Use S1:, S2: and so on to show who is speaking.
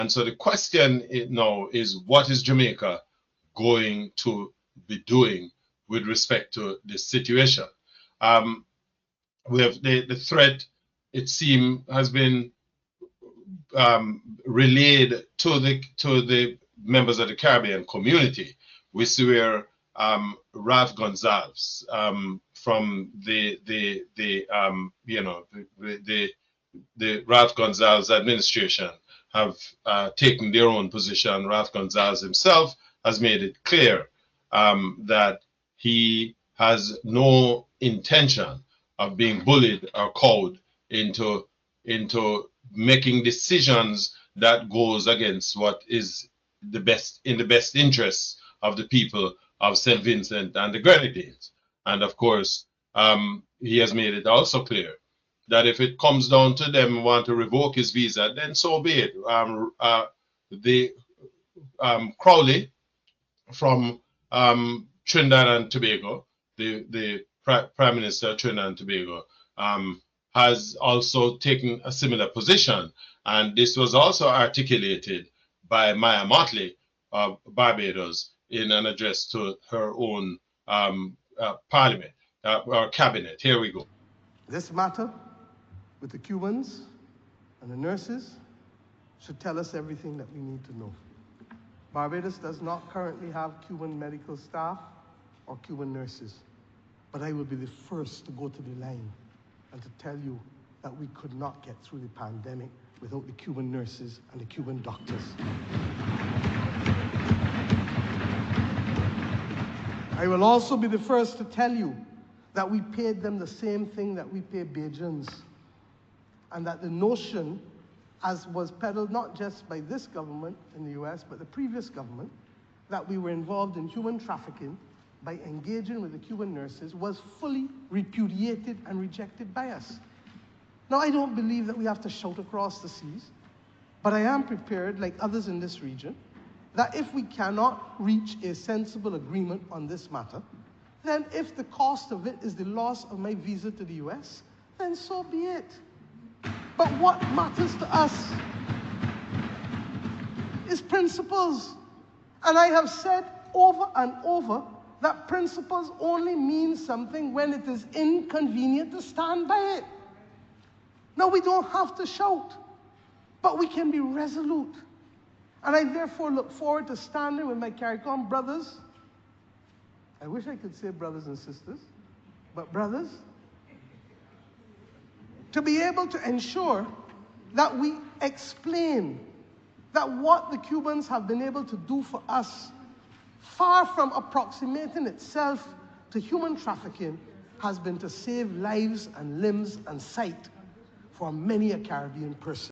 S1: And so the question now is, what is Jamaica going to be doing with respect to this situation? Um, we have the threat, it seems, has been relayed to the members of the Caribbean community. We see where Ralph Gonsalves from the Ralph Gonsalves administration have taken their own position. Ralph Gonsalves himself has made it clear that he has no intention of being bullied or cowed into making decisions that goes against what is in the best interests of the people of St. Vincent and the Grenadines. And of course, he has made it also clear that if it comes down to them want to revoke his visa, then so be it. The Crowley from Trinidad and Tobago, the Prime Minister of Trinidad and Tobago, has also taken a similar position. And this was also articulated by Maya Motley of Barbados in an address to her own parliament or cabinet. Here we go.
S2: This matter with the Cubans and the nurses should tell us everything that we need to know. Barbados does not currently have Cuban medical staff or Cuban nurses, but I will be the first to go to the line and to tell you that we could not get through the pandemic without the Cuban nurses and the Cuban doctors. I will also be the first to tell you that we paid them the same thing that we pay Bajans, and that the notion, as was peddled not just by this government in the US, but the previous government, that we were involved in human trafficking by engaging with the Cuban nurses was fully repudiated and rejected by us. Now, I don't believe that we have to shout across the seas, but I am prepared, like others in this region, that if we cannot reach a sensible agreement on this matter, then if the cost of it is the loss of my visa to the US, then so be it. But what matters to us is principles. And I have said over and over that principles only mean something when it is inconvenient to stand by it. Now, we don't have to shout, but we can be resolute. And I therefore look forward to standing with my CARICOM brothers. I wish I could say brothers and sisters, but brothers, to be able to ensure that we explain that what the Cubans have been able to do for us, far from approximating itself to human trafficking, has been to save lives and limbs and sight for many a Caribbean person.